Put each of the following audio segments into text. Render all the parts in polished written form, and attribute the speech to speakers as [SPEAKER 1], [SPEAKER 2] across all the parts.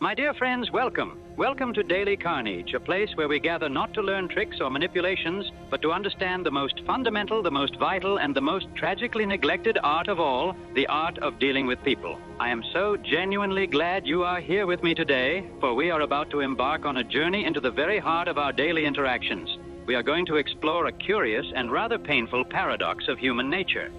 [SPEAKER 1] My dear friends, welcome. Welcome to Daily Carniege, a place where we gather not to learn tricks or manipulations, but to understand the most fundamental, the most vital, and the most tragically neglected art of all, the art of dealing with people. I am so genuinely glad you are here with me today, for we are about to embark on a journey into the very heart of our daily interactions. We are going to explore a curious and rather painful paradox of human nature.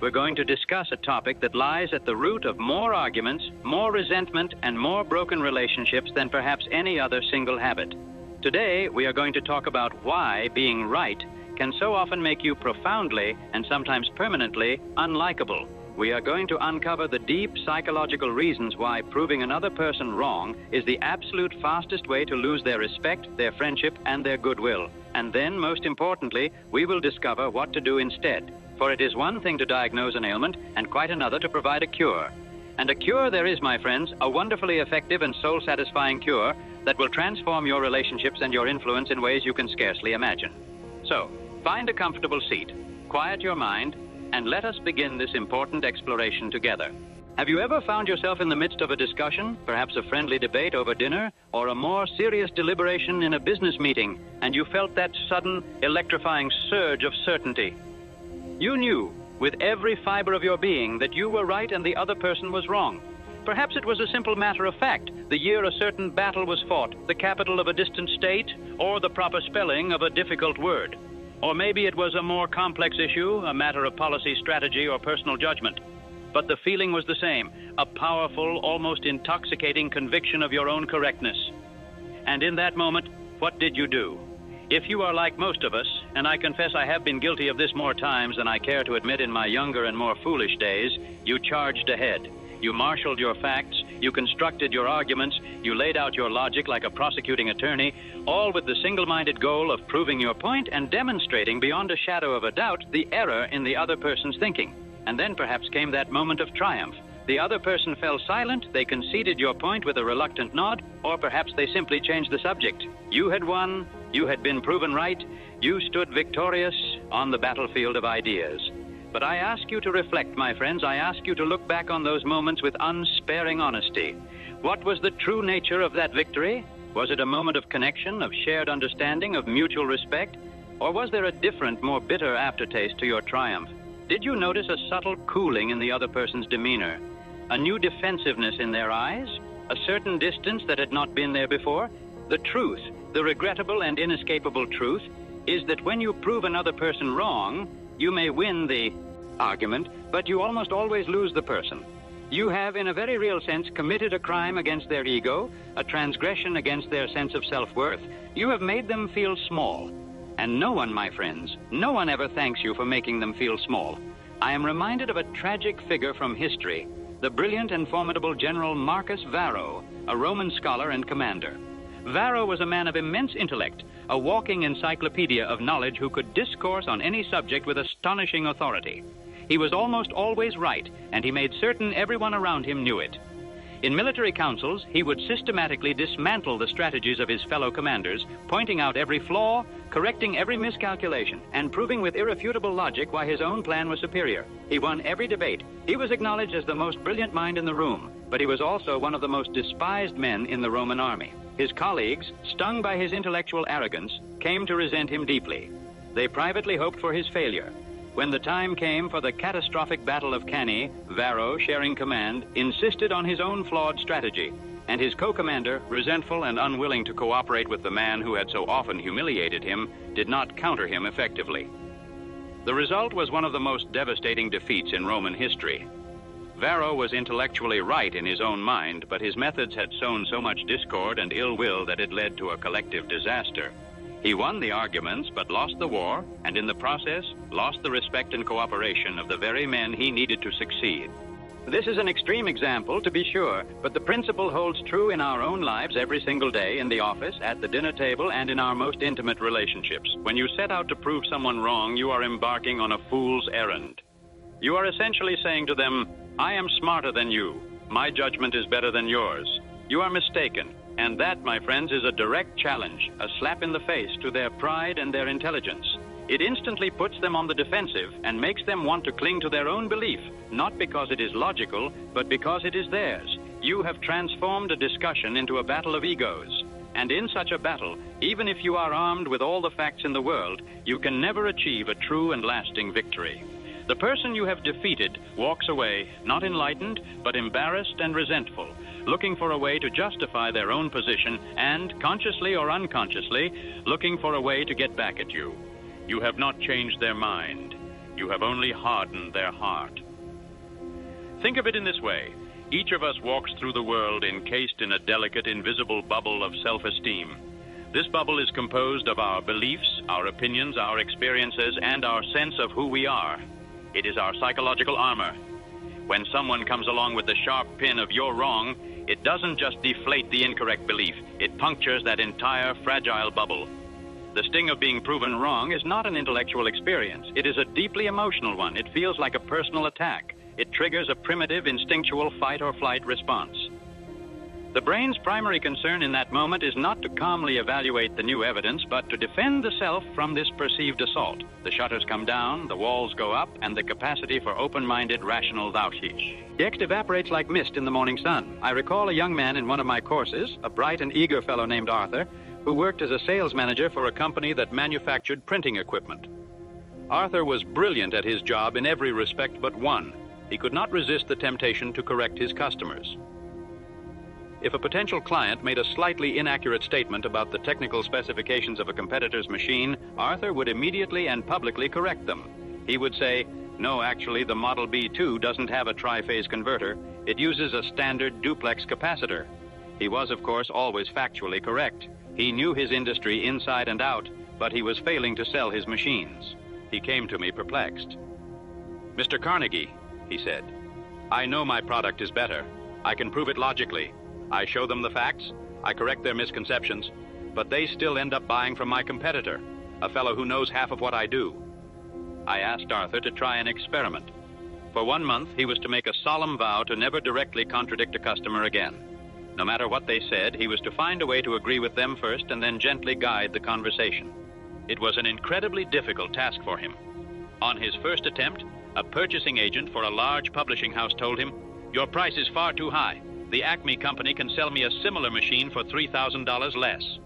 [SPEAKER 1] We're going to discuss a topic that lies at the root of more arguments, more resentment, and more broken relationships than perhaps any other single habit. Today, we are going to talk about why being right can so often make you profoundly and sometimes permanently unlikable. We are going to uncover the deep psychological reasons why proving another person wrong is the absolute fastest way to lose their respect, their friendship, and their goodwill. And then, most importantly, we will discover what to do instead. For it is one thing to diagnose an ailment and quite another to provide a cure. And a cure there is, my friends, a wonderfully effective and soul-satisfying cure that will transform your relationships and your influence in ways you can scarcely imagine. So, find a comfortable seat, quiet your mind, and let us begin this important exploration together. Have you ever found yourself in the midst of a discussion, perhaps a friendly debate over dinner, or a more serious deliberation in a business meeting, and you felt that sudden, electrifying surge of certainty? You knew, with every fiber of your being, that you were right and the other person was wrong. Perhaps it was a simple matter of fact, the year a certain battle was fought, the capital of a distant state, or the proper spelling of a difficult word. Or maybe it was a more complex issue, a matter of policy, strategy, or personal judgment. But the feeling was the same, a powerful, almost intoxicating conviction of your own correctness. And in that moment, what did you do? If you are like most of us, and I confess I have been guilty of this more times than I care to admit in my younger and more foolish days, you charged ahead. You marshaled your facts, you constructed your arguments, you laid out your logic like a prosecuting attorney, all with the single-minded goal of proving your point and demonstrating beyond a shadow of a doubt the error in the other person's thinking. And then perhaps came that moment of triumph. The other person fell silent, they conceded your point with a reluctant nod, or perhaps they simply changed the subject. You had won, you had been proven right, you stood victorious on the battlefield of ideas. But I ask you to reflect, my friends, I ask you to look back on those moments with unsparing honesty. What was the true nature of that victory? Was it a moment of connection, of shared understanding, of mutual respect? Or was there a different, more bitter aftertaste to your triumph? Did you notice a subtle cooling in the other person's demeanor? A new defensiveness in their eyes? A certain distance that had not been there before? The truth, the regrettable and inescapable truth, is that when you prove another person wrong, you may win the argument, but you almost always lose the person. You have, in a very real sense, committed a crime against their ego, a transgression against their sense of self-worth. You have made them feel small. And no one, my friends, no one ever thanks you for making them feel small. I am reminded of a tragic figure from history, the brilliant and formidable General Marcus Varro, a Roman scholar and commander. Varro was a man of immense intellect, a walking encyclopedia of knowledge who could discourse on any subject with astonishing authority. He was almost always right, and he made certain everyone around him knew it. In military councils, he would systematically dismantle the strategies of his fellow commanders, pointing out every flaw, correcting every miscalculation, and proving with irrefutable logic why his own plan was superior. He won every debate. He was acknowledged as the most brilliant mind in the room, but he was also one of the most despised men in the Roman army. His colleagues, stung by his intellectual arrogance, came to resent him deeply. They privately hoped for his failure. When the time came for the catastrophic Battle of Cannae, Varro, sharing command, insisted on his own flawed strategy, and his co-commander, resentful and unwilling to cooperate with the man who had so often humiliated him, did not counter him effectively. The result was one of the most devastating defeats in Roman history. Varro was intellectually right in his own mind, but his methods had sown so much discord and ill will that it led to a collective disaster. He won the arguments, but lost the war, and in the process, lost the respect and cooperation of the very men he needed to succeed. This is an extreme example, to be sure, but the principle holds true in our own lives every single day, in the office, at the dinner table, and in our most intimate relationships. When you set out to prove someone wrong, you are embarking on a fool's errand. You are essentially saying to them, I am smarter than you. My judgment is better than yours. You are mistaken. And that, my friends, is a direct challenge, a slap in the face to their pride and their intelligence. It instantly puts them on the defensive and makes them want to cling to their own belief, not because it is logical, but because it is theirs. You have transformed a discussion into a battle of egos. And in such a battle, even if you are armed with all the facts in the world, you can never achieve a true and lasting victory. The person you have defeated walks away not enlightened, but embarrassed and resentful, looking for a way to justify their own position and, consciously or unconsciously, looking for a way to get back at you. You have not changed their mind. You have only hardened their heart. Think of it in this way. Each of us walks through the world encased in a delicate, invisible bubble of self-esteem. This bubble is composed of our beliefs, our opinions, our experiences, and our sense of who we are. It is our psychological armor. When someone comes along with the sharp pin of "you're wrong," it doesn't just deflate the incorrect belief, it punctures that entire fragile bubble. The sting of being proven wrong is not an intellectual experience. It is a deeply emotional one. It feels like a personal attack. It triggers a primitive, instinctual fight or flight response. The brain's primary concern in that moment is not to calmly evaluate the new evidence, but to defend the self from this perceived assault. The shutters come down, the walls go up, and the capacity for open-minded, rational Text evaporates like mist in the morning sun. I recall a young man in one of my courses, a bright and eager fellow named Arthur, who worked as a sales manager for a company that manufactured printing equipment. Arthur was brilliant at his job in every respect but one. He could not resist the temptation to correct his customers. If a potential client made a slightly inaccurate statement about the technical specifications of a competitor's machine, Arthur would immediately and publicly correct them. He would say, "No, actually, the Model B2 doesn't have a tri-phase converter. It uses a standard duplex capacitor." He was, of course, always factually correct. He knew his industry inside and out, but he was failing to sell his machines. He came to me perplexed. "Mr. Carnegie," he said, "I know my product is better. I can prove it logically. I show them the facts, I correct their misconceptions, but they still end up buying from my competitor, a fellow who knows half of what I do." I asked Arthur to try an experiment. For 1 month, he was to make a solemn vow to never directly contradict a customer again. No matter what they said, he was to find a way to agree with them first and then gently guide the conversation. It was an incredibly difficult task for him. On his first attempt, a purchasing agent for a large publishing house told him, "Your price is far too high. The Acme company can sell me a similar machine for $3,000 less."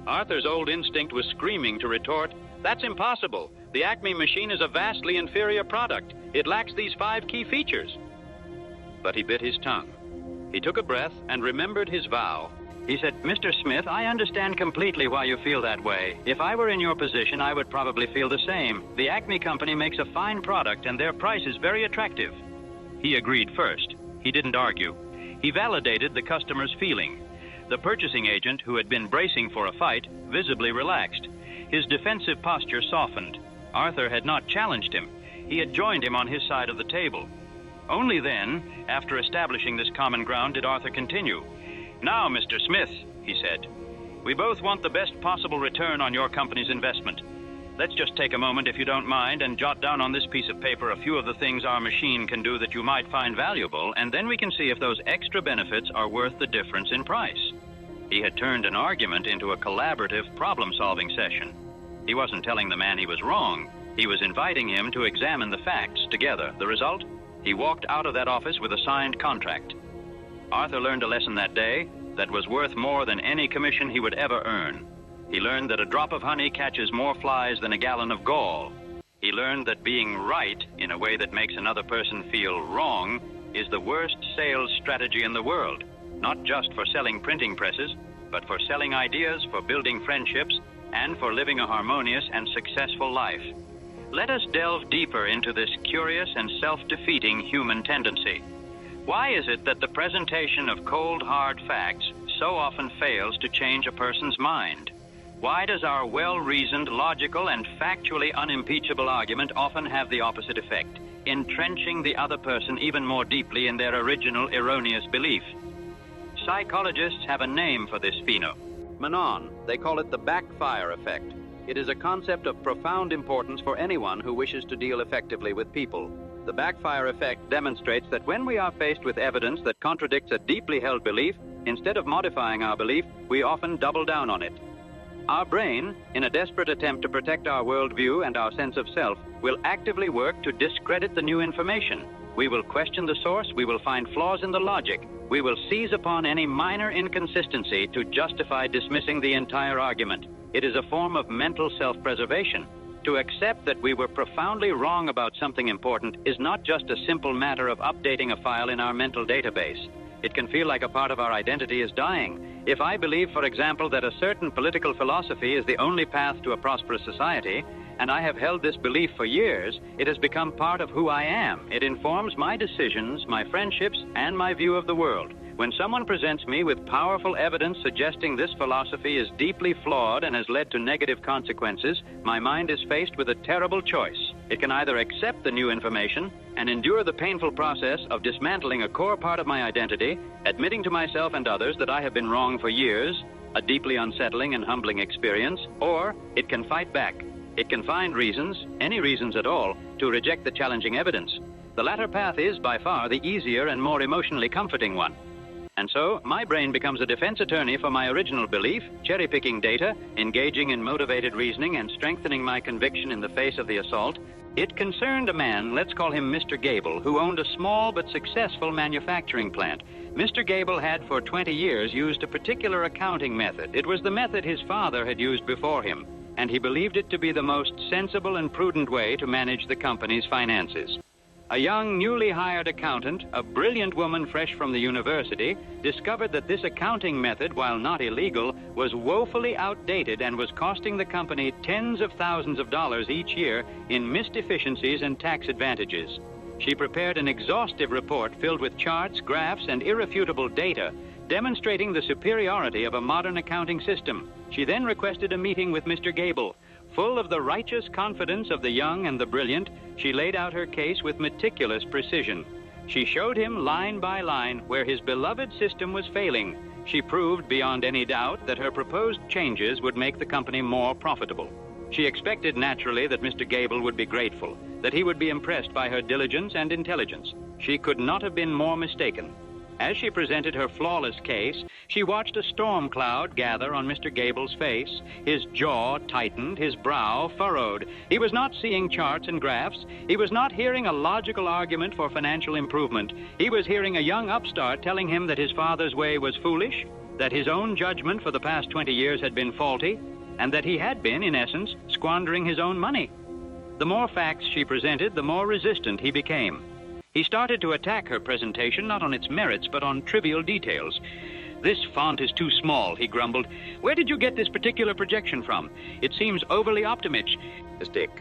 [SPEAKER 1] Arthur's old instinct was screaming to retort, "That's impossible. The Acme machine is a vastly inferior product. It lacks these 5 key features." But he bit his tongue. He took a breath and remembered his vow. He said, "Mr. Smith, I understand completely why you feel that way. If I were in your position, I would probably feel the same. The Acme company makes a fine product and their price is very attractive." He agreed first. He didn't argue. He validated the customer's feeling. The purchasing agent, who had been bracing for a fight, visibly relaxed. His defensive posture softened. Arthur had not challenged him. He had joined him on his side of the table. Only then, after establishing this common ground, did Arthur continue. "Now, Mr. Smith," he said, "we both want the best possible return on your company's investment. Let's just take a moment, if you don't mind, and jot down on this piece of paper a few of the things our machine can do that you might find valuable, and then we can see if those extra benefits are worth the difference in price." He had turned an argument into a collaborative problem-solving session. He wasn't telling the man he was wrong. He was inviting him to examine the facts together. The result? He walked out of that office with a signed contract. Arthur learned a lesson that day that was worth more than any commission he would ever earn. He learned that a drop of honey catches more flies than a gallon of gall. He learned that being right in a way that makes another person feel wrong is the worst sales strategy in the world, not just for selling printing presses, but for selling ideas, for building friendships, and for living a harmonious and successful life. Let us delve deeper into this curious and self-defeating human tendency. Why is it that the presentation of cold, hard facts so often fails to change a person's mind? Why does our well-reasoned, logical, and factually unimpeachable argument often have the opposite effect, entrenching the other person even more deeply in their original erroneous belief? Psychologists have a name for this phenomenon. They call it the backfire effect. It is a concept of profound importance for anyone who wishes to deal effectively with people. The backfire effect demonstrates that when we are faced with evidence that contradicts a deeply held belief, instead of modifying our belief, we often double down on it. Our brain, in a desperate attempt to protect our worldview and our sense of self, will actively work to discredit the new information. We will question the source. We will find flaws in the logic. We will seize upon any minor inconsistency to justify dismissing the entire argument. It is a form of mental self-preservation. To accept that we were profoundly wrong about something important is not just a simple matter of updating a file in our mental database. It can feel like a part of our identity is dying. If I believe, for example, that a certain political philosophy is the only path to a prosperous society, and I have held this belief for years, it has become part of who I am. It informs my decisions, my friendships, and my view of the world. When someone presents me with powerful evidence suggesting this philosophy is deeply flawed and has led to negative consequences, my mind is faced with a terrible choice. It can either accept the new information and endure the painful process of dismantling a core part of my identity, admitting to myself and others that I have been wrong for years, a deeply unsettling and humbling experience, or it can fight back. It can find reasons, any reasons at all, to reject the challenging evidence. The latter path is, by far, the easier and more emotionally comforting one. And so, my brain becomes a defense attorney for my original belief, cherry-picking data, engaging in motivated reasoning, and strengthening my conviction in the face of the assault. It concerned a man, let's call him Mr. Gable, who owned a small but successful manufacturing plant. Mr. Gable had for 20 years used a particular accounting method. It was the method his father had used before him, and he believed it to be the most sensible and prudent way to manage the company's finances. A young, newly hired accountant, a brilliant woman fresh from the university, discovered that this accounting method, while not illegal, was woefully outdated and was costing the company tens of thousands of dollars each year in missed efficiencies and tax advantages. She prepared an exhaustive report filled with charts, graphs, and irrefutable data, demonstrating the superiority of a modern accounting system. She then requested a meeting with Mr. Gable. Full of the righteous confidence of the young and the brilliant, she laid out her case with meticulous precision. She showed him line by line where his beloved system was failing. She proved beyond any doubt that her proposed changes would make the company more profitable. She expected naturally that Mr. Gable would be grateful, that he would be impressed by her diligence and intelligence. She could not have been more mistaken. As she presented her flawless case, she watched a storm cloud gather on Mr. Gable's face. His jaw tightened, his brow furrowed. He was not seeing charts and graphs. He was not hearing a logical argument for financial improvement. He was hearing a young upstart telling him that his father's way was foolish, that his own judgment for the past 20 years had been faulty, and that he had been, in essence, squandering his own money. The more facts she presented, the more resistant he became. He started to attack her presentation not on its merits, but on trivial details. "This font is too small," he grumbled. "Where did you get this particular projection from? It seems overly optimistic."
[SPEAKER 2] Dick.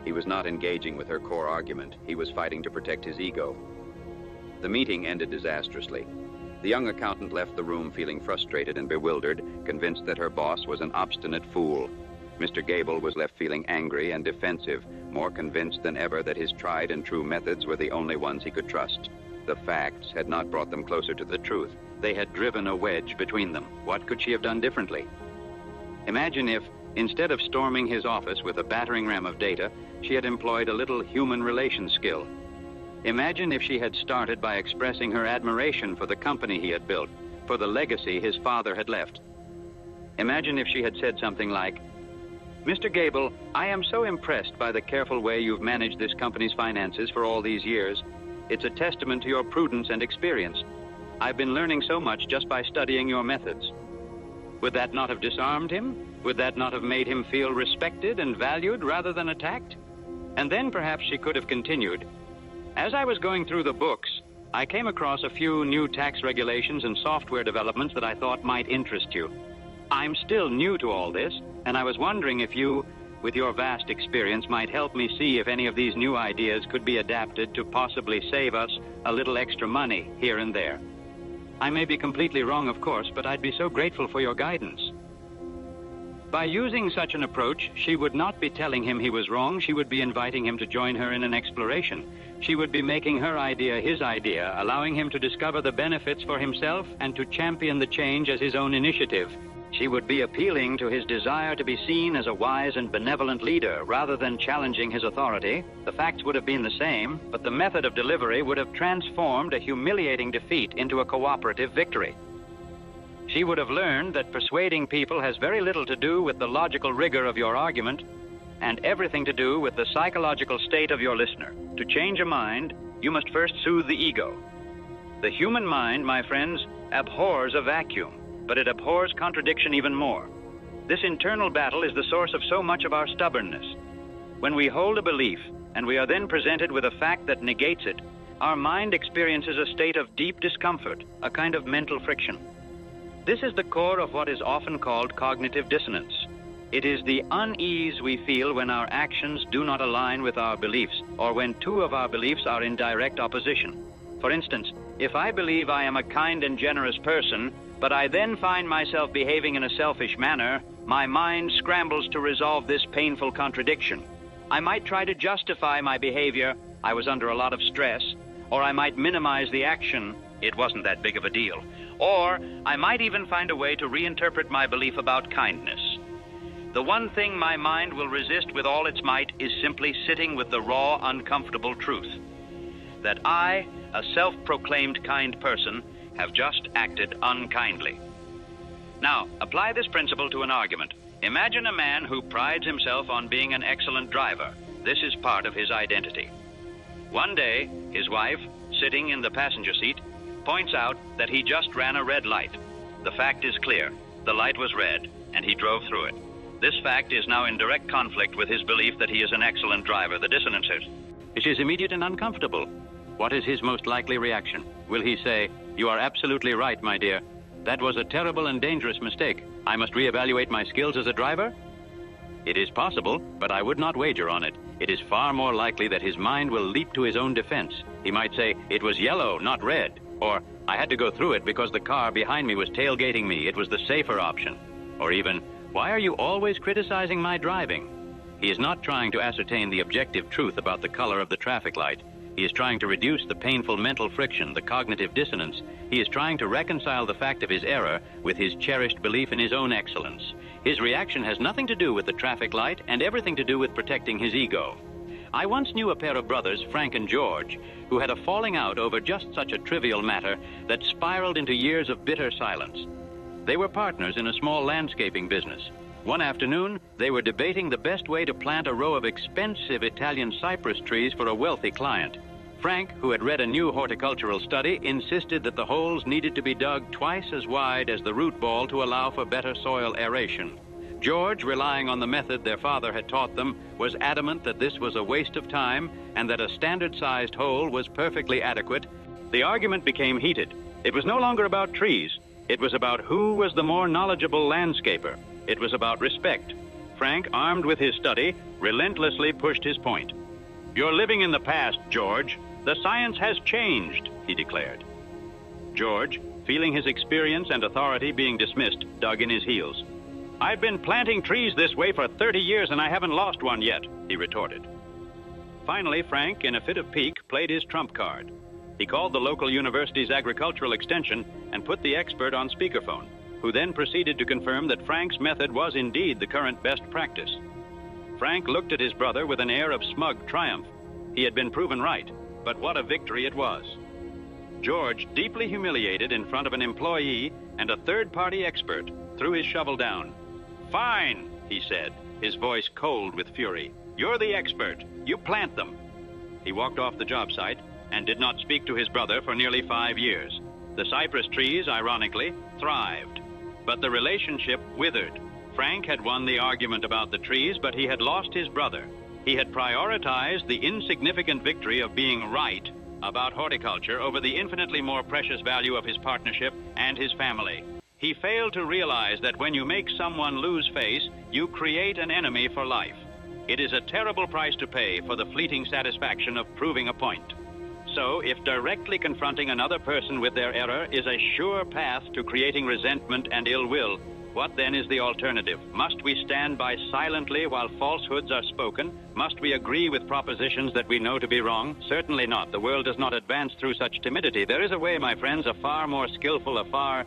[SPEAKER 2] He was not engaging with her core argument. He was fighting to protect his ego. The meeting ended disastrously. The young accountant left the room feeling frustrated and bewildered, convinced that her boss was an obstinate fool. Mr. Gable was left feeling angry and defensive, more convinced than ever that his tried and true methods were the only ones he could trust. The facts had not brought them closer to the truth. They had driven a wedge between them. What could she have done differently? Imagine if, instead of storming his office with a battering ram of data, she had employed a little human relations skill. Imagine if she had started by expressing her admiration for the company he had built, for the legacy his father had left. Imagine if she had said something like, "Mr. Gable, I am so impressed by the careful way you've managed this company's finances for all these years. It's a testament to your prudence and experience. I've been learning so much just by studying your methods." Would that not have disarmed him? Would that not have made him feel respected and valued rather than attacked? And then perhaps she could have continued. "As I was going through the books, I came across a few new tax regulations and software developments that I thought might interest you. I'm still new to all this, and I was wondering if you, with your vast experience, might help me see if any of these new ideas could be adapted to possibly save us a little extra money here and there. I may be completely wrong, of course, but I'd be so grateful for your guidance." By using such an approach, she would not be telling him he was wrong. She would be inviting him to join her in an exploration. She would be making her idea his idea, allowing him to discover the benefits for himself and to champion the change as his own initiative. She would be appealing to his desire to be seen as a wise and benevolent leader rather than challenging his authority. The facts would have been the same, but the method of delivery would have transformed a humiliating defeat into a cooperative victory. She would have learned that persuading people has very little to do with the logical rigor of your argument and everything to do with the psychological state of your listener. To change a mind,
[SPEAKER 1] you must first soothe the ego. The human mind, my friends, abhors a vacuum, but it abhors contradiction even more. This internal battle is the source of so much of our stubbornness. When we hold a belief, and we are then presented with a fact that negates it, our mind experiences a state of deep discomfort, a kind of mental friction. This is the core of what is often called cognitive dissonance. It is the unease we feel when our actions do not align with our beliefs, or when two of our beliefs are in direct opposition. For instance, if I believe I am a kind and generous person, but I then find myself behaving in a selfish manner, my mind scrambles to resolve this painful contradiction. I might try to justify my behavior, I was under a lot of stress, or I might minimize the action, it wasn't that big of a deal, or I might even find a way to reinterpret my belief about kindness. The one thing my mind will resist with all its might is simply sitting with the raw, uncomfortable truth that I, a self-proclaimed kind person, have just acted unkindly. Now, apply this principle to an argument. Imagine a man who prides himself on being an excellent driver. This is part of his identity. One day, his wife, sitting in the passenger seat, points out that he just ran a red light. The fact is clear. The light was red, and he drove through it. This fact is now in direct conflict with his belief that he is an excellent driver. The dissonance is immediate and uncomfortable. What is his most likely reaction? Will he say, "You are absolutely right, my dear. That was a terrible and dangerous mistake. I must reevaluate my skills as a driver"? It is possible, but I would not wager on it. It is far more likely that his mind will leap to his own defense. He might say, "It was yellow, not red," or "I had to go through it because the car behind me was tailgating me. It was the safer option." Or even, "Why are you always criticizing my driving?" He is not trying to ascertain the objective truth about the color of the traffic light. He is trying to reduce the painful mental friction, the cognitive dissonance. He is trying to reconcile the fact of his error with his cherished belief in his own excellence. His reaction has nothing to do with the traffic light and everything to do with protecting his ego. I once knew a pair of brothers, Frank and George, who had a falling out over just such a trivial matter that spiraled into years of bitter silence. They were partners in a small landscaping business. One afternoon, they were debating the best way to plant a row of expensive Italian cypress trees for a wealthy client. Frank, who had read a new horticultural study, insisted that the holes needed to be dug twice as wide as the root ball to allow for better soil aeration. George, relying on the method their father had taught them, was adamant that this was a waste of time and that a standard-sized hole was perfectly adequate. The argument became heated. It was no longer about trees. It was about who was the more knowledgeable landscaper. It was about respect. Frank, armed with his study, relentlessly pushed his point. "You're living in the past, George. The science has changed," he declared. George, feeling his experience and authority being dismissed, dug in his heels. "I've been planting trees this way for 30 years and I haven't lost one yet," he retorted. Finally, Frank, in a fit of pique, played his trump card. He called the local university's agricultural extension and put the expert on speakerphone, who then proceeded to confirm that Frank's method was indeed the current best practice. Frank looked at his brother with an air of smug triumph. He had been proven right, but what a victory it was. George, deeply humiliated in front of an employee and a third-party expert, threw his shovel down. "Fine," he said, his voice cold with fury. "You're the expert. You plant them." He walked off the job site and did not speak to his brother for nearly 5 years. The cypress trees, ironically, thrived, but the relationship withered. Frank had won the argument about the trees, but he had lost his brother. He had prioritized the insignificant victory of being right about horticulture over the infinitely more precious value of his partnership and his family. He failed to realize that when you make someone lose face, you create an enemy for life. It is a terrible price to pay for the fleeting satisfaction of proving a point. So, if directly confronting another person with their error is a sure path to creating resentment and ill will, what then is the alternative? Must we stand by silently while falsehoods are spoken? Must we agree with propositions that we know to be wrong? Certainly not. The world does not advance through such timidity. There is a way, my friends, a far more skillful, a far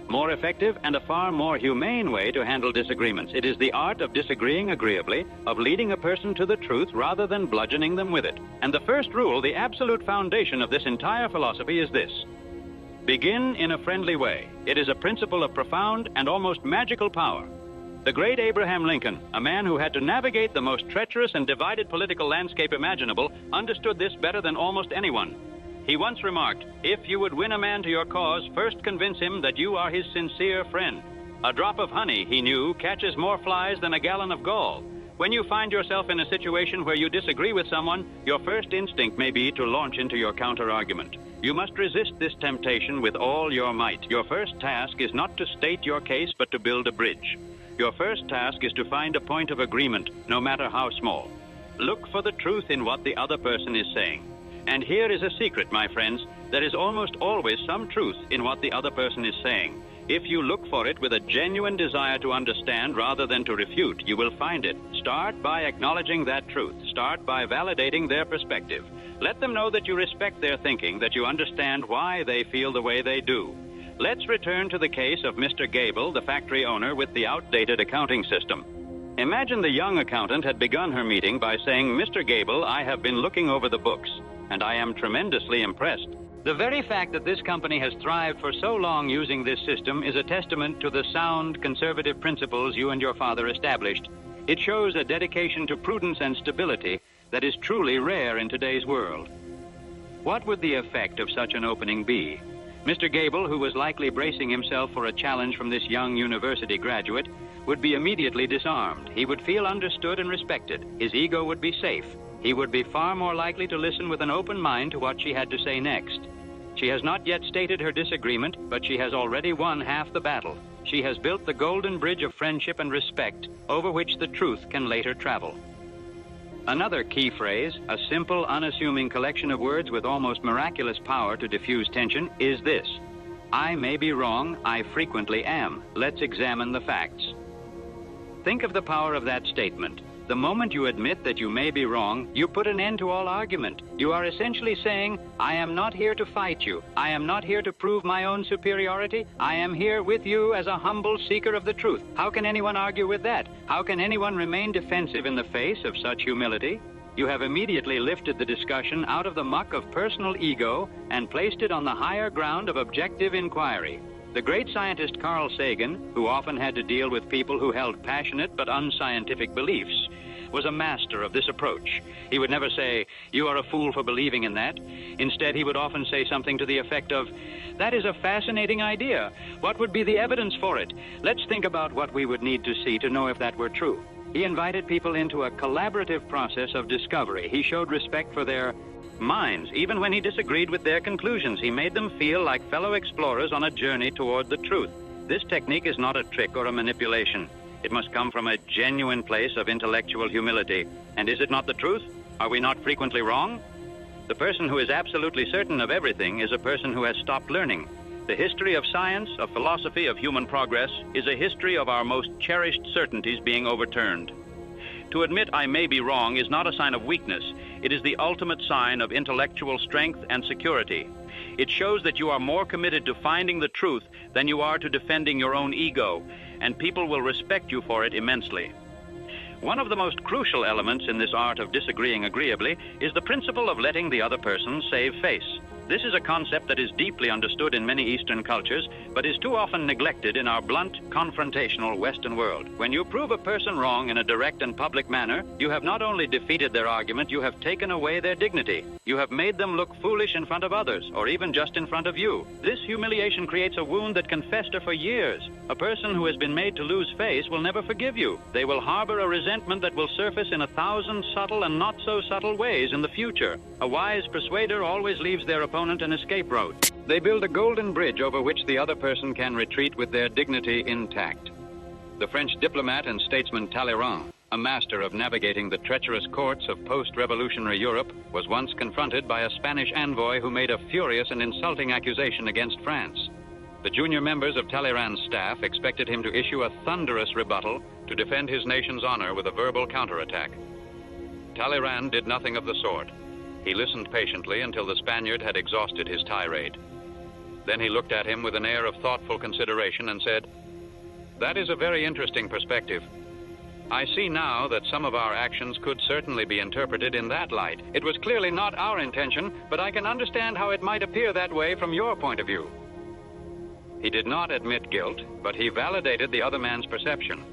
[SPEAKER 1] more effective, and a far more humane way to handle disagreements. It is the art of disagreeing agreeably, of leading a person to the truth rather than bludgeoning them with it. And the first rule, the absolute foundation of this entire philosophy is this: begin in a friendly way. It is a principle of profound and almost magical power. The great Abraham Lincoln, a man who had to navigate the most treacherous and divided political landscape imaginable, understood this better than almost anyone. He once remarked, "If you would win a man to your cause, first convince him that you are his sincere friend." A drop of honey, he knew, catches more flies than a gallon of gall. When you find yourself in a situation where you disagree with someone, your first instinct may be to launch into your counter-argument. You must resist this temptation with all your might. Your first task is not to state your case, but to build a bridge. Your first task is to find a point of agreement, no matter how small. Look for the truth in what the other person is saying. And here is a secret, my friends. There is almost always some truth in what the other person is saying. If you look for it with a genuine desire to understand rather than to refute, you will find it. Start by acknowledging that truth. Start by validating their perspective. Let them know that you respect their thinking, that you understand why they feel the way they do. Let's return to the case of Mr. Gable, the factory owner with the outdated accounting system. Imagine the young accountant had begun her meeting by saying, "Mr. Gable, I have been looking over the books, and I am tremendously impressed." The very fact that this company has thrived for so long using this system is a testament to the sound, conservative principles you and your father established. It shows a dedication to prudence and stability that is truly rare in today's world. What would the effect of such an opening be? Mr. Gable, who was likely bracing himself for a challenge from this young university graduate, would be immediately disarmed. He would feel understood and respected. His ego would be safe. He would be far more likely to listen with an open mind to what she had to say next. She has not yet stated her disagreement, but she has already won half the battle. She has built the golden bridge of friendship and respect, over which the truth can later travel. Another key phrase, a simple, unassuming collection of words with almost miraculous power to diffuse tension, is this: "I may be wrong, I frequently am. Let's examine the facts." Think of the power of that statement. The moment you admit that you may be wrong, you put an end to all argument. You are essentially saying, "I am not here to fight you. I am not here to prove my own superiority. I am here with you as a humble seeker of the truth." How can anyone argue with that? How can anyone remain defensive in the face of such humility? You have immediately lifted the discussion out of the muck of personal ego and placed it on the higher ground of objective inquiry. The great scientist Carl Sagan, who often had to deal with people who held passionate but unscientific beliefs, was a master of this approach. He would never say, "You are a fool for believing in that." Instead, he would often say something to the effect of, "That is a fascinating idea. What would be the evidence for it? Let's think about what we would need to see to know if that were true." He invited people into a collaborative process of discovery. He showed respect for their minds. Even when he disagreed with their conclusions, he made them feel like fellow explorers on a journey toward the truth. This technique is not a trick or a manipulation. It must come from a genuine place of intellectual humility. And is it not the truth? Are we not frequently wrong? The person who is absolutely certain of everything is a person who has stopped learning. The history of science, of philosophy, of human progress is a history of our most cherished certainties being overturned. To admit I may be wrong is not a sign of weakness. It is the ultimate sign of intellectual strength and security. It shows that you are more committed to finding the truth than you are to defending your own ego, and people will respect you for it immensely. One of the most crucial elements in this art of disagreeing agreeably is the principle of letting the other person save face. This is a concept that is deeply understood in many Eastern cultures, but is too often neglected in our blunt, confrontational Western world. When you prove a person wrong in a direct and public manner, you have not only defeated their argument, you have taken away their dignity. You have made them look foolish in front of others, or even just in front of you. This humiliation creates a wound that can fester for years. A person who has been made to lose face will never forgive you. They will harbor a resentment that will surface in 1,000 subtle and not so subtle ways in the future. A wise persuader always leaves their opponent an escape route. They build a golden bridge over which the other person can retreat with their dignity intact. The French diplomat and statesman Talleyrand, a master of navigating the treacherous courts of post-revolutionary Europe, was once confronted by a Spanish envoy who made a furious and insulting accusation against France. The junior members of Talleyrand's staff expected him to issue a thunderous rebuttal to defend his nation's honor with a verbal counterattack. Talleyrand did nothing of the sort. He listened patiently until the Spaniard had exhausted his tirade. Then he looked at him with an air of thoughtful consideration and said, "That is a very interesting perspective. I see now that some of our actions could certainly be interpreted in that light. It was clearly not our intention, but I can understand how it might appear that way from your point of view." He did not admit guilt, but he validated the other man's perception.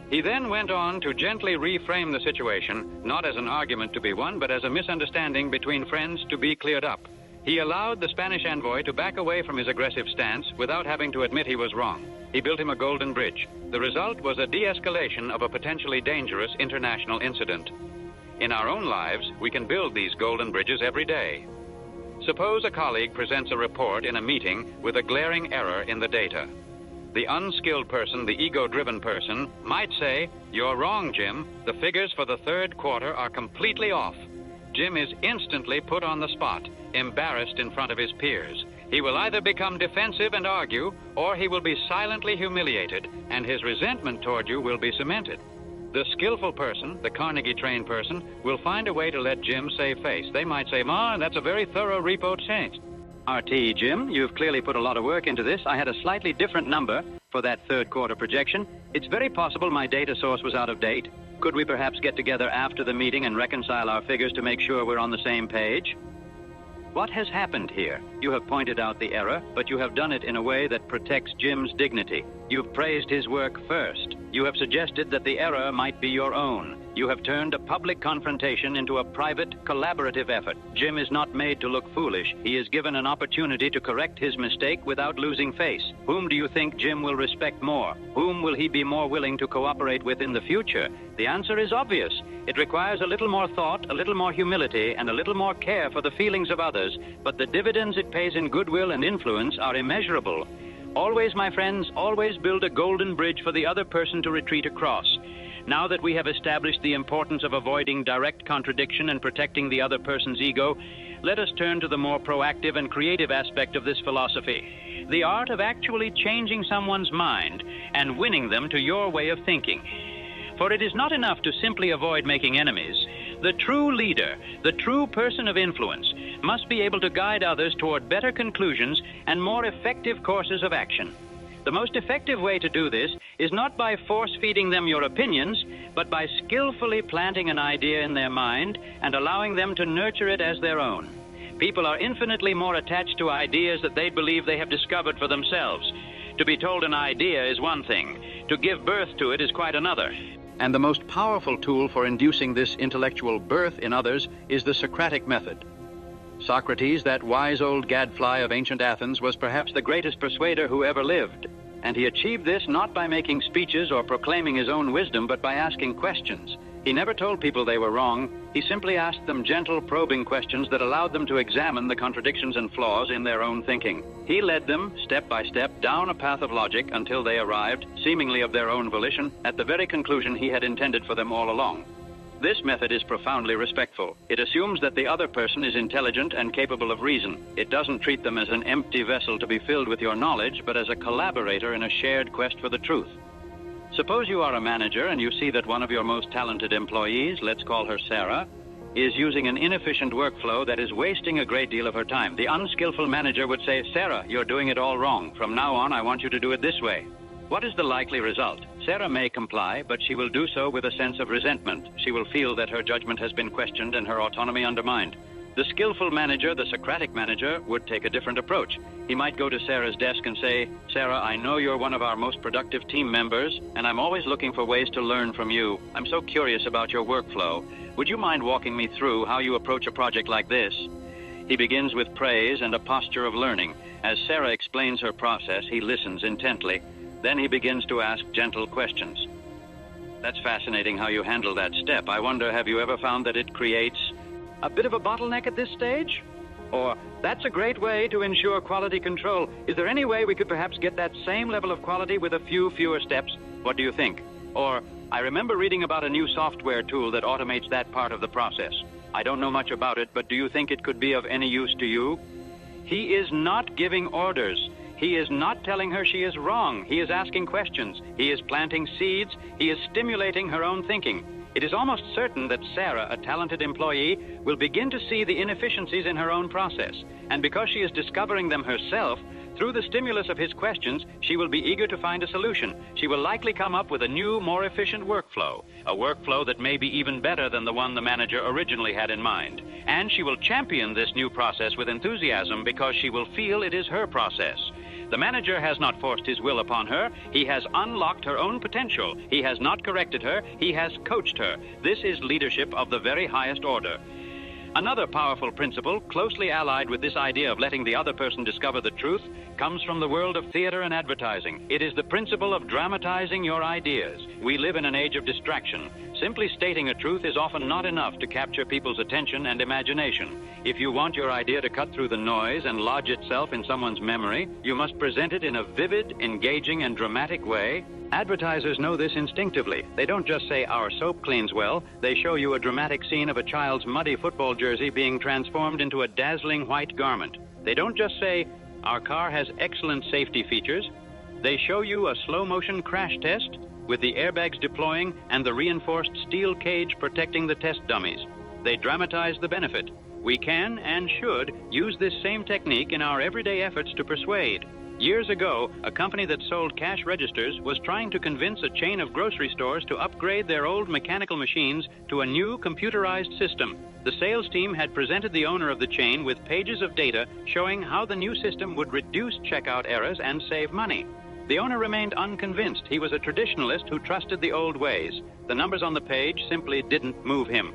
[SPEAKER 1] He then went on to gently reframe the situation, not as an argument to be won, but as a misunderstanding between friends to be cleared up. He allowed the Spanish envoy to back away from his aggressive stance without having to admit he was wrong. He built him a golden bridge. The result was a de-escalation of a potentially dangerous international incident. In our own lives, we can build these golden bridges every day. Suppose a colleague presents a report in a meeting with a glaring error in the data. The unskilled person, the ego-driven person, might say, "You're wrong, Jim. The figures for the third quarter are completely off." Jim is instantly put on the spot, embarrassed in front of his peers. He will either become defensive and argue, or he will be silently humiliated, and his resentment toward you will be cemented. The skillful person, the Carnegie-trained person, will find a way to let Jim save face. They might say, "Ma, that's a very thorough report change." RT, Jim, you've clearly put a lot of work into this. I had a slightly different number for that third quarter projection. It's very possible my data source was out of date. Could we perhaps get together after the meeting and reconcile our figures to make sure we're on the same page? What has happened here? You have pointed out the error, but you have done it in a way that protects Jim's dignity. You've praised his work first. You have suggested that the error might be your own. You have turned a public confrontation into a private, collaborative effort. Jim is not made to look foolish. He is given an opportunity to correct his mistake without losing face. Whom do you think Jim will respect more? Whom will he be more willing to cooperate with in the future? The answer is obvious. It requires a little more thought, a little more humility, and a little more care for the feelings of others, but the dividends it pays in goodwill and influence are immeasurable. Always, my friends, always build a golden bridge for the other person to retreat across. Now that we have established the importance of avoiding direct contradiction and protecting the other person's ego, let us turn to the more proactive and creative aspect of this philosophy, the art of actually changing someone's mind and winning them to your way of thinking. For it is not enough to simply avoid making enemies. The true leader, the true person of influence, must be able to guide others toward better conclusions and more effective courses of action. The most effective way to do this is not by force-feeding them your opinions, but by skillfully planting an idea in their mind and allowing them to nurture it as their own. People are infinitely more attached to ideas that they believe they have discovered for themselves. To be told an idea is one thing. To give birth to it is quite another. And the most powerful tool for inducing this intellectual birth in others is the Socratic method. Socrates, that wise old gadfly of ancient Athens, was perhaps the greatest persuader who ever lived. And he achieved this not by making speeches or proclaiming his own wisdom, but by asking questions. He never told people they were wrong. He simply asked them gentle, probing questions that allowed them to examine the contradictions and flaws in their own thinking. He led them, step by step, down a path of logic until they arrived, seemingly of their own volition, at the very conclusion he had intended for them all along. This method is profoundly respectful. It assumes that the other person is intelligent and capable of reason. It doesn't treat them as an empty vessel to be filled with your knowledge, but as a collaborator in a shared quest for the truth. Suppose you are a manager and you see that one of your most talented employees, let's call her Sarah, is using an inefficient workflow that is wasting a great deal of her time. The unskillful manager would say, "Sarah, you're doing it all wrong. From now on, I want you to do it this way." What is the likely result? Sarah may comply, but she will do so with a sense of resentment. She will feel that her judgment has been questioned and her autonomy undermined. The skillful manager, the Socratic manager, would take a different approach. He might go to Sarah's desk and say, "Sarah, I know you're one of our most productive team members, and I'm always looking for ways to learn from you. I'm so curious about your workflow. Would you mind walking me through how you approach a project like this?" He begins with praise and a posture of learning. As Sarah explains her process, he listens intently. Then he begins to ask gentle questions. That's fascinating how you handle that step. I wonder, have you ever found that it creates a bit of a bottleneck at this stage? Or, that's a great way to ensure quality control. Is there any way we could perhaps get that same level of quality with a few fewer steps? What do you think? Or, I remember reading about a new software tool that automates that part of the process. I don't know much about it, but do you think it could be of any use to you? He is not giving orders. He is not telling her she is wrong. He is asking questions. He is planting seeds. He is stimulating her own thinking. It is almost certain that Sarah, a talented employee, will begin to see the inefficiencies in her own process. And because she is discovering them herself, through the stimulus of his questions, she will be eager to find a solution. She will likely come up with a new, more efficient workflow, a workflow that may be even better than the one the manager originally had in mind. And she will champion this new process with enthusiasm because she will feel it is her process. The manager has not forced his will upon her. He has unlocked her own potential. He has not corrected her. He has coached her. This is leadership of the very highest order. Another powerful principle, closely allied with this idea of letting the other person discover the truth, comes from the world of theater and advertising. It is the principle of dramatizing your ideas. We live in an age of distraction. Simply stating a truth is often not enough to capture people's attention and imagination. If you want your idea to cut through the noise and lodge itself in someone's memory, you must present it in a vivid, engaging, and dramatic way. Advertisers know this instinctively. They don't just say our soap cleans well. They show you a dramatic scene of a child's muddy football jersey being transformed into a dazzling white garment. They don't just say our car has excellent safety features. They show you a slow-motion crash test with the airbags deploying and the reinforced steel cage protecting the test dummies. They dramatize the benefit. We can and should use this same technique in our everyday efforts to persuade. Years ago, a company that sold cash registers was trying to convince a chain of grocery stores to upgrade their old mechanical machines to a new computerized system. The sales team had presented the owner of the chain with pages of data showing how the new system would reduce checkout errors and save money. The owner remained unconvinced. He was a traditionalist who trusted the old ways. The numbers on the page simply didn't move him.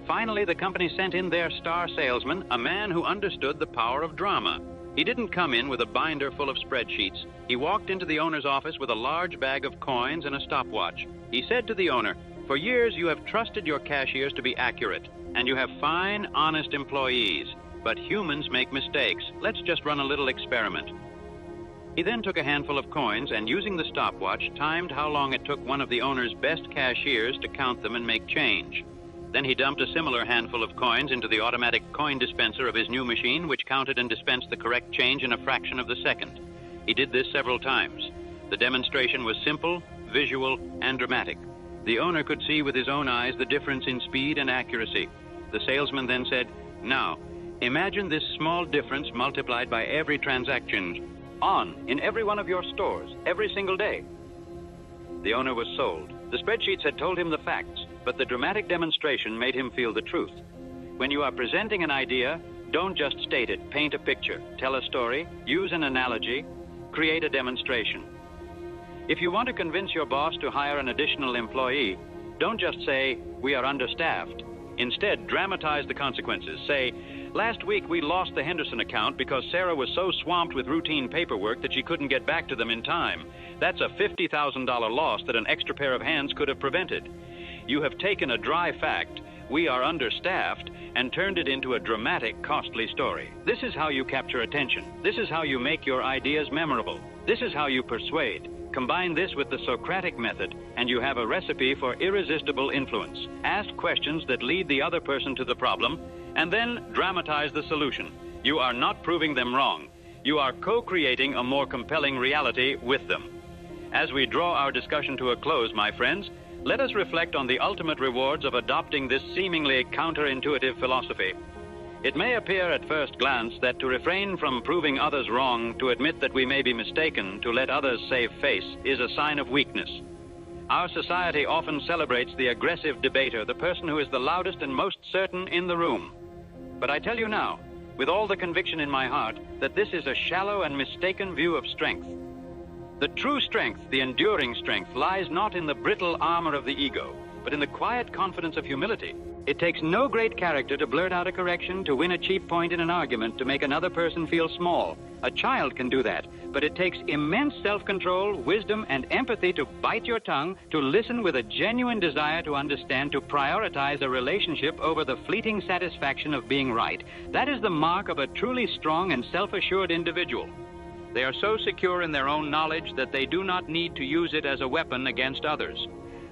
[SPEAKER 1] Finally, the company sent in their star salesman, a man who understood the power of drama. He didn't come in with a binder full of spreadsheets. He walked into the owner's office with a large bag of coins and a stopwatch. He said to the owner, "For years you have trusted your cashiers to be accurate, and you have fine, honest employees. But humans make mistakes. Let's just run a little experiment." He then took a handful of coins and, using the stopwatch, timed how long it took one of the owner's best cashiers to count them and make change. Then he dumped a similar handful of coins into the automatic coin dispenser of his new machine, which counted and dispensed the correct change in a fraction of the second. He did this several times. The demonstration was simple, visual, and dramatic. The owner could see with his own eyes the difference in speed and accuracy. The salesman then said, "Now, imagine this small difference multiplied by every transaction in every one of your stores, every single day." The owner was sold. The spreadsheets had told him the facts, but the dramatic demonstration made him feel the truth. When you are presenting an idea, don't just state it. Paint a picture, tell a story, use an analogy, create a demonstration. If you want to convince your boss to hire an additional employee, don't just say, "We are understaffed." Instead, dramatize the consequences. Say, "Last week we lost the Henderson account because Sarah was so swamped with routine paperwork that she couldn't get back to them in time. That's a $50,000 loss that an extra pair of hands could have prevented." You have taken a dry fact, "We are understaffed," and turned it into a dramatic, costly story. This is how you capture attention. This is how you make your ideas memorable. This is how you persuade. Combine this with the Socratic method, and you have a recipe for irresistible influence. Ask questions that lead the other person to the problem, and then dramatize the solution. You are not proving them wrong. You are co-creating a more compelling reality with them. As we draw our discussion to a close, my friends, let us reflect on the ultimate rewards of adopting this seemingly counterintuitive philosophy. It may appear at first glance that to refrain from proving others wrong, to admit that we may be mistaken, to let others save face, is a sign of weakness. Our society often celebrates the aggressive debater, the person who is the loudest and most certain in the room. But I tell you now, with all the conviction in my heart, that this is a shallow and mistaken view of strength. The true strength, the enduring strength, lies not in the brittle armor of the ego, but in the quiet confidence of humility. It takes no great character to blurt out a correction, to win a cheap point in an argument, to make another person feel small. A child can do that, but it takes immense self-control, wisdom, and empathy to bite your tongue, to listen with a genuine desire to understand, to prioritize a relationship over the fleeting satisfaction of being right. That is the mark of a truly strong and self-assured individual. They are so secure in their own knowledge that they do not need to use it as a weapon against others.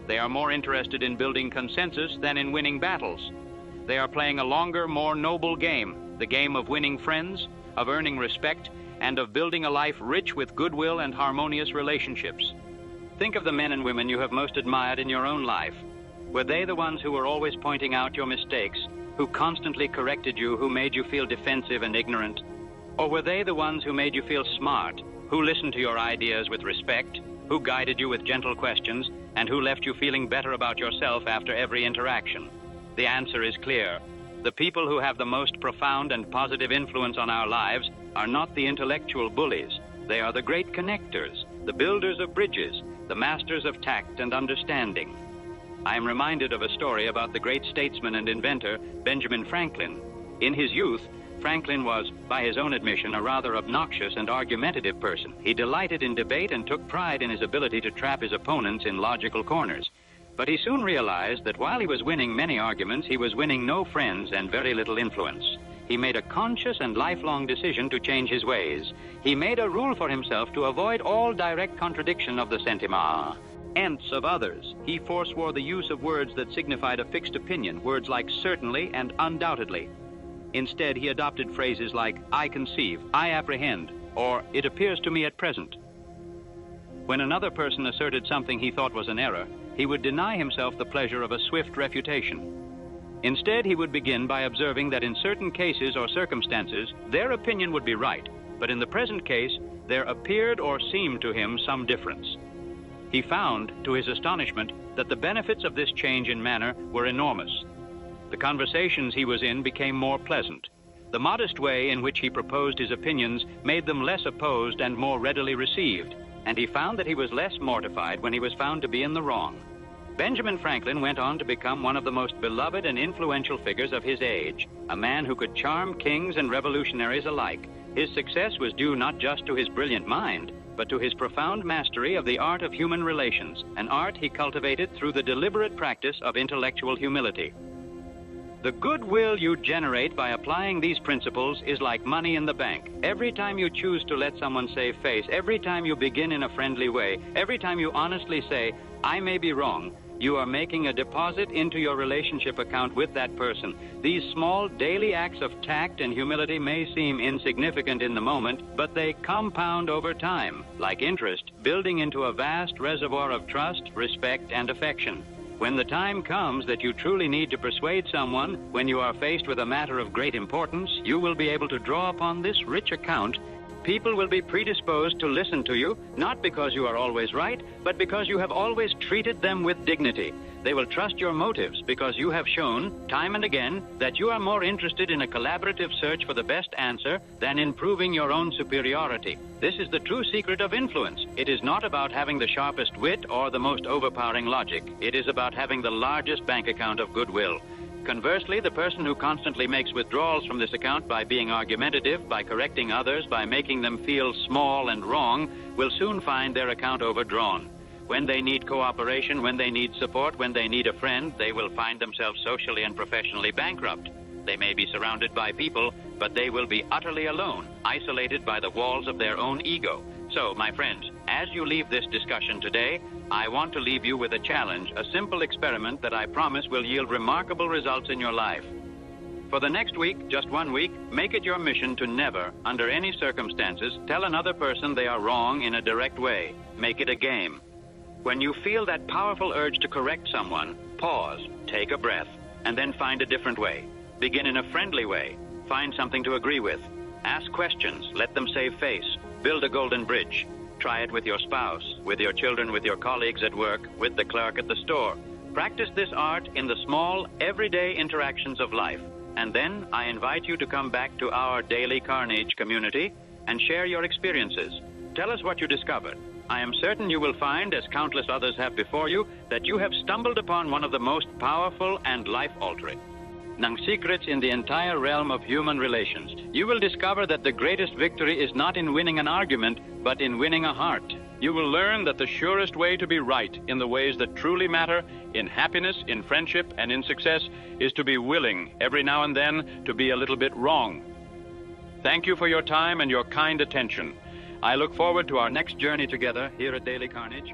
[SPEAKER 1] They are more interested in building consensus than in winning battles. They are playing a longer, more noble game, the game of winning friends, of earning respect, and of building a life rich with goodwill and harmonious relationships. Think of the men and women you have most admired in your own life. Were they the ones who were always pointing out your mistakes, who constantly corrected you, who made you feel defensive and ignorant? Or were they the ones who made you feel smart, who listened to your ideas with respect, who guided you with gentle questions, and who left you feeling better about yourself after every interaction? The answer is clear. The people who have the most profound and positive influence on our lives are not the intellectual bullies. They are the great connectors, the builders of bridges, the masters of tact and understanding. I am reminded of a story about the great statesman and inventor, Benjamin Franklin. In his youth, Franklin was, by his own admission, a rather obnoxious and argumentative person. He delighted in debate and took pride in his ability to trap his opponents in logical corners. But he soon realized that while he was winning many arguments, he was winning no friends and very little influence. He made a conscious and lifelong decision to change his ways. He made a rule for himself to avoid all direct contradiction of the sentiment. Ents of others. He forswore the use of words that signified a fixed opinion, words like certainly and undoubtedly. Instead, he adopted phrases like, I conceive, I apprehend, or it appears to me at present. When another person asserted something he thought was an error, he would deny himself the pleasure of a swift refutation. Instead, he would begin by observing that in certain cases or circumstances, their opinion would be right, but in the present case, there appeared or seemed to him some difference. He found, to his astonishment, that the benefits of this change in manner were enormous. The conversations he was in became more pleasant. The modest way in which he proposed his opinions made them less opposed and more readily received, and he found that he was less mortified when he was found to be in the wrong. Benjamin Franklin went on to become one of the most beloved and influential figures of his age, a man who could charm kings and revolutionaries alike. His success was due not just to his brilliant mind, but to his profound mastery of the art of human relations, an art he cultivated through the deliberate practice of intellectual humility. The goodwill you generate by applying these principles is like money in the bank. Every time you choose to let someone save face, every time you begin in a friendly way, every time you honestly say, I may be wrong, you are making a deposit into your relationship account with that person. These small daily acts of tact and humility may seem insignificant in the moment, but they compound over time, like interest, building into a vast reservoir of trust, respect, and affection. When the time comes that you truly need to persuade someone, when you are faced with a matter of great importance, you will be able to draw upon this rich account. People will be predisposed to listen to you, not because you are always right, but because you have always treated them with dignity. They will trust your motives because you have shown, time and again, that you are more interested in a collaborative search for the best answer than in proving your own superiority. This is the true secret of influence. It is not about having the sharpest wit or the most overpowering logic. It is about having the largest bank account of goodwill. Conversely, the person who constantly makes withdrawals from this account by being argumentative, by correcting others, by making them feel small and wrong, will soon find their account overdrawn. When they need cooperation, when they need support, when they need a friend, they will find themselves socially and professionally bankrupt. They may be surrounded by people, but they will be utterly alone, isolated by the walls of their own ego. So, my friends, as you leave this discussion today, I want to leave you with a challenge, a simple experiment that I promise will yield remarkable results in your life. For the next week, just 1 week, make it your mission to never, under any circumstances, tell another person they are wrong in a direct way. Make it a game. When you feel that powerful urge to correct someone, pause, take a breath, and then find a different way. Begin in a friendly way. Find something to agree with. Ask questions. Let them save face. Build a golden bridge. Try it with your spouse, with your children, with your colleagues at work, with the clerk at the store. Practice this art in the small, everyday interactions of life. And then I invite you to come back to our Daily Carniege community and share your experiences. Tell us what you discovered. I am certain you will find, as countless others have before you, that you have stumbled upon one of the most powerful and life-altering secrets in the entire realm of human relations. You will discover that the greatest victory is not in winning an argument, but in winning a heart.
[SPEAKER 3] You will learn that the surest way to be right in the ways that truly matter, in happiness, in friendship, and in success, is to be willing, every now and then, to be a little bit wrong. Thank you for your time and your kind attention. I look forward to our next journey together here at Daily Carniege.